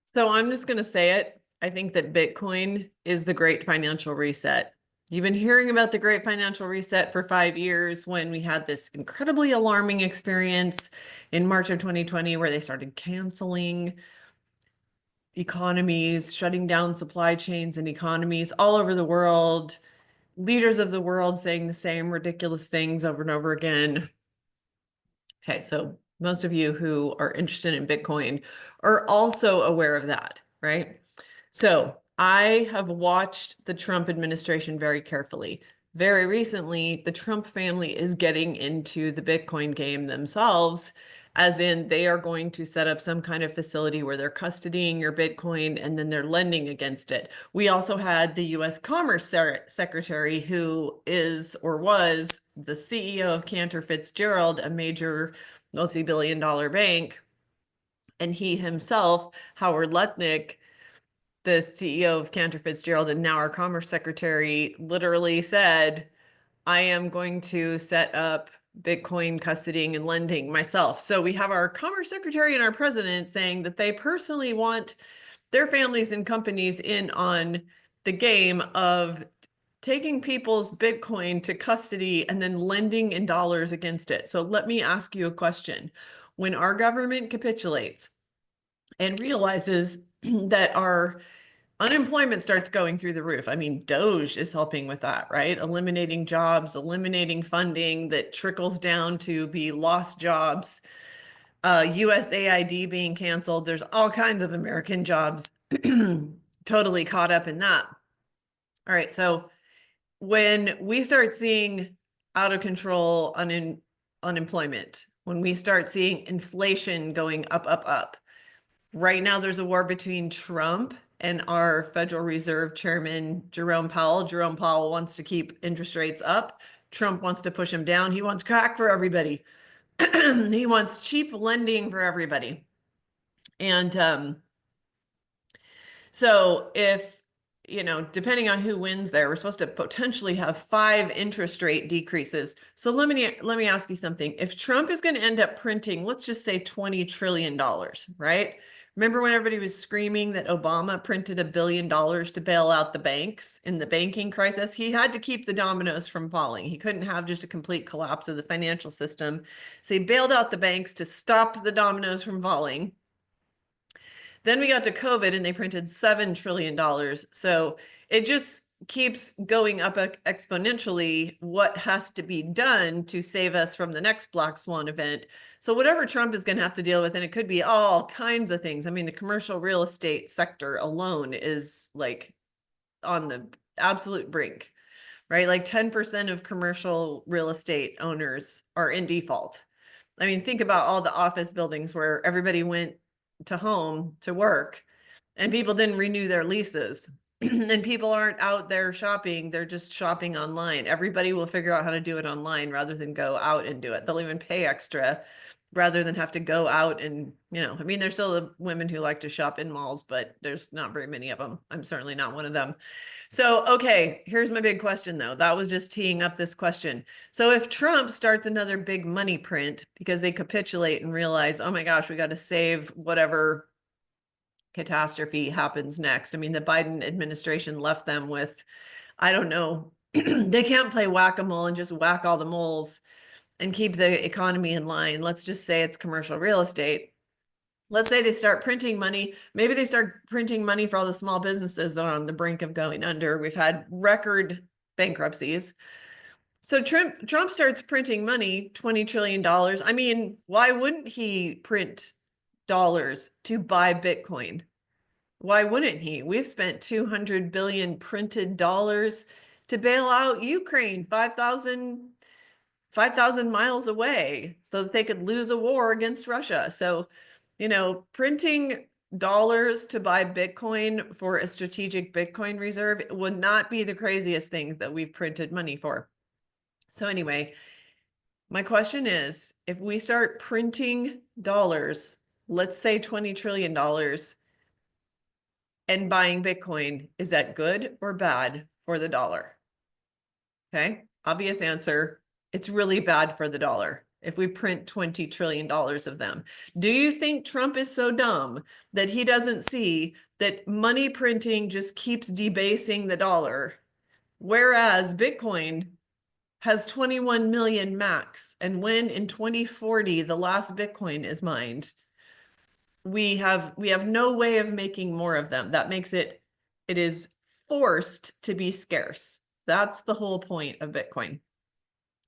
So I'm just going to say it. I think that Bitcoin is the great financial reset. You've been hearing about the great financial reset for 5 years when we had this incredibly alarming experience in March of 2020 where they started canceling economies, shutting down supply chains and economies all over the world, leaders of the world saying the same ridiculous things over and over again. Okay, so most of you who are interested in Bitcoin are also aware of that, right? So I have watched the Trump administration very carefully. Very recently, the Trump family is getting into the Bitcoin game themselves, as in they are going to set up some kind of facility where they're custodying your Bitcoin and then they're lending against it. We also had the US Commerce Secretary, who is or was the CEO of Cantor Fitzgerald, a major multi-billion dollar bank. And he himself, Howard Lutnick, the CEO of Cantor Fitzgerald and now our Commerce Secretary, literally said, I am going to set up Bitcoin custodying and lending myself. So we have our Commerce Secretary and our president saying that they personally want their families and companies in on the game of taking people's Bitcoin to custody and then lending in dollars against it. So let me ask you a question. When our government capitulates and realizes that our unemployment starts going through the roof. I mean, Doge is helping with that, right? Eliminating jobs, eliminating funding that trickles down to be lost jobs. USAID being canceled. There's all kinds of American jobs totally caught up in that. All right, so when we start seeing out of control unemployment, when we start seeing inflation going up, up, up, right now there's a war between Trump and our Federal Reserve Chairman, Jerome Powell. Jerome Powell wants to keep interest rates up. Trump wants to push them down. He wants crack for everybody. He wants cheap lending for everybody. And so if, depending on who wins there, we're supposed to potentially have 5 interest rate decreases. So let me ask you something. If Trump is going to end up printing, let's just say $20 trillion, right? Remember when everybody was screaming that Obama printed $1 billion to bail out the banks in the banking crisis? He had to keep the dominoes from falling. He couldn't have just a complete collapse of the financial system. So he bailed out the banks to stop the dominoes from falling. Then we got to COVID and they printed $7 trillion. So it just keeps going up exponentially what has to be done to save us from the next black swan event. So whatever Trump is going to have to deal with, and it could be all kinds of things. I mean, the commercial real estate sector alone is like on the absolute brink, right? Like 10% of commercial real estate owners are in default. I mean, think about all the office buildings where everybody went to home to work and people didn't renew their leases. And people aren't out there shopping, they're just shopping online. Everybody will figure out how to do it online rather than go out and do it. They'll even pay extra rather than have to go out and, I mean, there's still the women who like to shop in malls, but there's not very many of them. I'm certainly not one of them. So, okay, here's my big question though. That was just teeing up this question. So if Trump starts another big money print because they capitulate and realize, oh my gosh, we got to save whatever catastrophe happens next. I mean, the Biden administration left them with, I don't know, they can't play whack-a-mole and just whack all the moles and keep the economy in line. Let's just say it's commercial real estate. Let's say they start printing money. Maybe they start printing money for all the small businesses that are on the brink of going under. We've had record bankruptcies. So Trump starts printing money, $20 trillion. I mean, why wouldn't he print dollars to buy Bitcoin? Why wouldn't he? We've spent 200 billion printed dollars to bail out Ukraine, 5,000 miles away so that they could lose a war against Russia. So, printing dollars to buy Bitcoin for a strategic Bitcoin reserve would not be the craziest things that we've printed money for. So anyway, my question is, if we start printing dollars, let's say $20 trillion, and buying Bitcoin, is that good or bad for the dollar? Okay, obvious answer. It's really bad for the dollar. if we print $20 trillion of them. Do you think Trump is so dumb that he doesn't see that money printing just keeps debasing the dollar, whereas Bitcoin has 21 million max, and when in 2040 the last Bitcoin is mined, we have no way of making more of them. That makes it is forced to be scarce. That's the whole point of Bitcoin.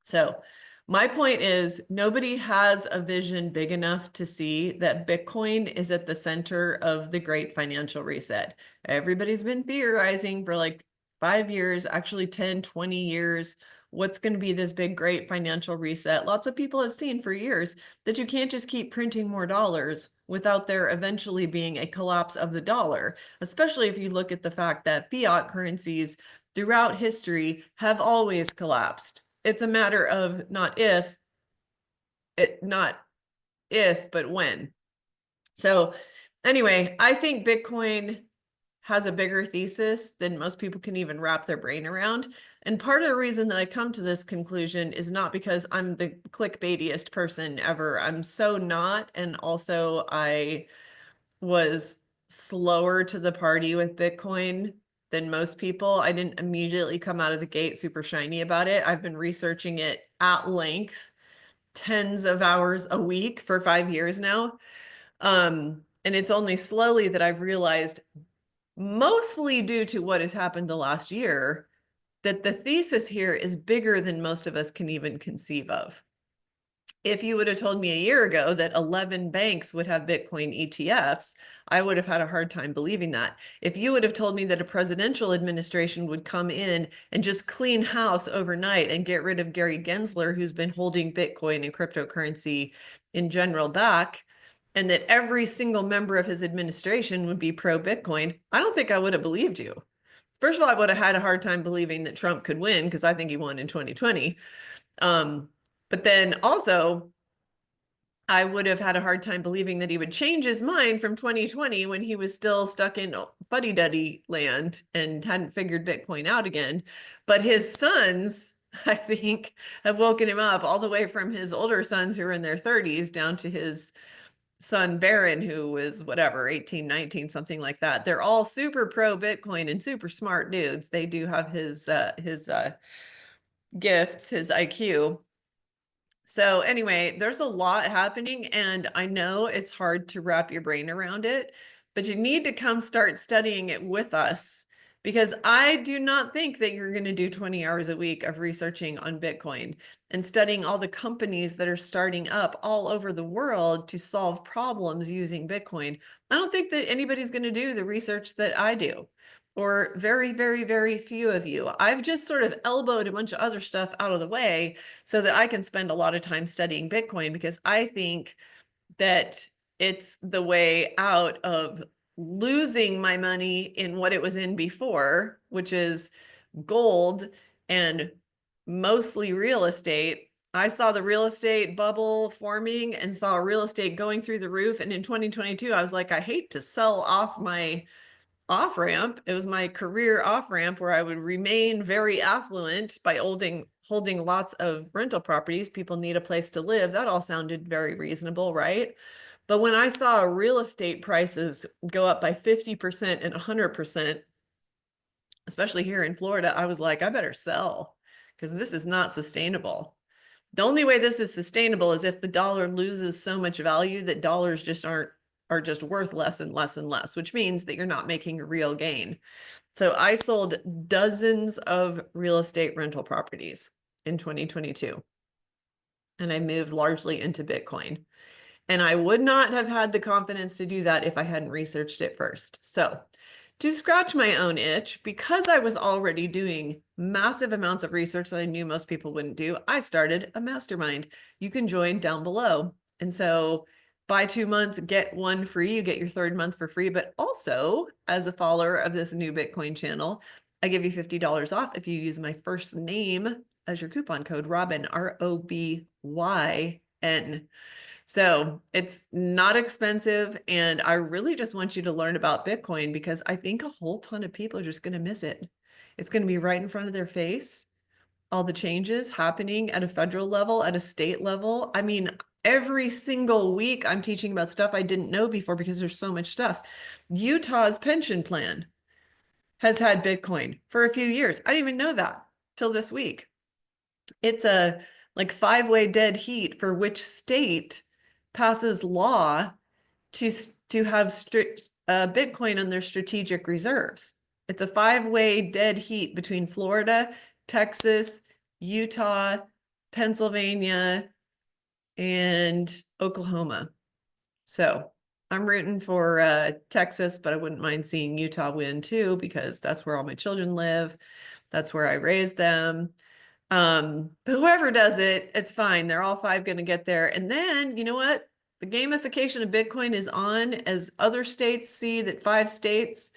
So my point is nobody has a vision big enough to see that Bitcoin is at the center of the great financial reset. Everybody's been theorizing for like 5 years, actually 10, 20 years. What's going to be this big, great financial reset? Lots of people have seen for years that you can't just keep printing more dollars without there eventually being a collapse of the dollar, especially if you look at the fact that fiat currencies throughout history have always collapsed. It's a matter of not if, but when. So anyway, I think Bitcoin has a bigger thesis than most people can even wrap their brain around. And part of the reason that I come to this conclusion is not because I'm the clickbaitiest person ever. I'm so not. And also I was slower to the party with Bitcoin than most people. I didn't immediately come out of the gate super shiny about it. I've been researching it at length, tens of hours a week for 5 years now. And it's only slowly that I've realized, mostly due to what has happened the last year, that the thesis here is bigger than most of us can even conceive of. If you would have told me a year ago that 11 banks would have Bitcoin ETFs, I would have had a hard time believing that. If you would have told me that a presidential administration would come in and just clean house overnight and get rid of Gary Gensler, who's been holding Bitcoin and cryptocurrency in general back, and that every single member of his administration would be pro-Bitcoin, I don't think I would have believed you. First of all, I would have had a hard time believing that Trump could win because I think he won in 2020. But then also, I would have had a hard time believing that he would change his mind from 2020 when he was still stuck in fuddy-duddy land and hadn't figured Bitcoin out again. But his sons, I think, have woken him up, all the way from his older sons who are in their 30s down to his son Barron, who was whatever, 18, 19, something like that. They're all super pro Bitcoin and super smart dudes. They do have his gifts, his IQ. So anyway, there's a lot happening, and I know it's hard to wrap your brain around it, but you need to come start studying it with us, because I do not think that you're going to do 20 hours a week of researching on Bitcoin and studying all the companies that are starting up all over the world to solve problems using Bitcoin. I don't think that anybody's going to do the research that I do, or very, very, very few of you. I've just sort of elbowed a bunch of other stuff out of the way so that I can spend a lot of time studying Bitcoin, because I think that it's the way out of losing my money in what it was in before, which is gold and mostly real estate. I saw the real estate bubble forming and saw real estate going through the roof. And in 2022, I was like, I hate to sell off my off ramp. It was my career off ramp where I would remain very affluent by holding lots of rental properties. People need a place to live. That all sounded very reasonable, right? But when I saw real estate prices go up by 50% and 100%, especially here in Florida, I was like, I better sell, because this is not sustainable. The only way this is sustainable is if the dollar loses so much value that dollars just are just worth less and less and less, which means that you're not making a real gain. So I sold dozens of real estate rental properties in 2022, and I moved largely into Bitcoin. And I would not have had the confidence to do that if I hadn't researched it first. So to scratch my own itch, because I was already doing massive amounts of research that I knew most people wouldn't do, I started a mastermind. You can join down below. And so buy 2 months, get one free, you get your third month for free. But also, as a follower of this new Bitcoin channel, I give you $50 off if you use my first name as your coupon code, Robyn, Robyn. So it's not expensive, and I really just want you to learn about Bitcoin, because I think a whole ton of people are just going to miss it. It's going to be right in front of their face, all the changes happening at a federal level, at a state level. I mean, every single week I'm teaching about stuff I didn't know before because there's so much stuff. Utah's pension plan has had Bitcoin for a few years. I didn't even know that till this week. It's a like five-way dead heat for which state passes law to have strict Bitcoin on their strategic reserves. It's a five-way dead heat between Florida, Texas, Utah, Pennsylvania, and Oklahoma. So I'm rooting for Texas, but I wouldn't mind seeing Utah win too, because that's where all my children live. That's where I raised them. But whoever does it, it's fine. They're all five going to get there. And then, you know what? The gamification of Bitcoin is on as other states see that 5 states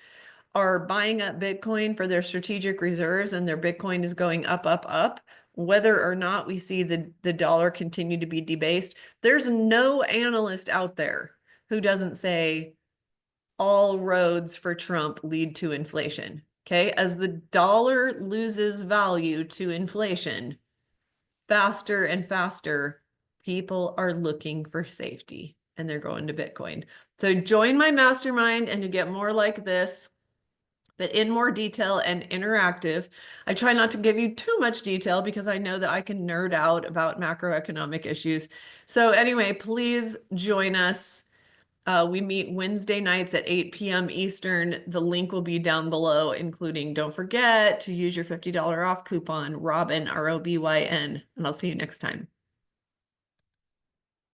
are buying up Bitcoin for their strategic reserves and their Bitcoin is going up, up, up. Whether or not we see the dollar continue to be debased, there's no analyst out there who doesn't say all roads for Trump lead to inflation. Okay, as the dollar loses value to inflation, faster and faster, people are looking for safety and they're going to Bitcoin. So join my mastermind and you get more like this, but in more detail and interactive. I try not to give you too much detail because I know that I can nerd out about macroeconomic issues. So anyway, please join us. We meet Wednesday nights at 8 p.m. Eastern. The link will be down below, including don't forget to use your $50 off coupon, Robyn, R-O-B-Y-N, and I'll see you next time.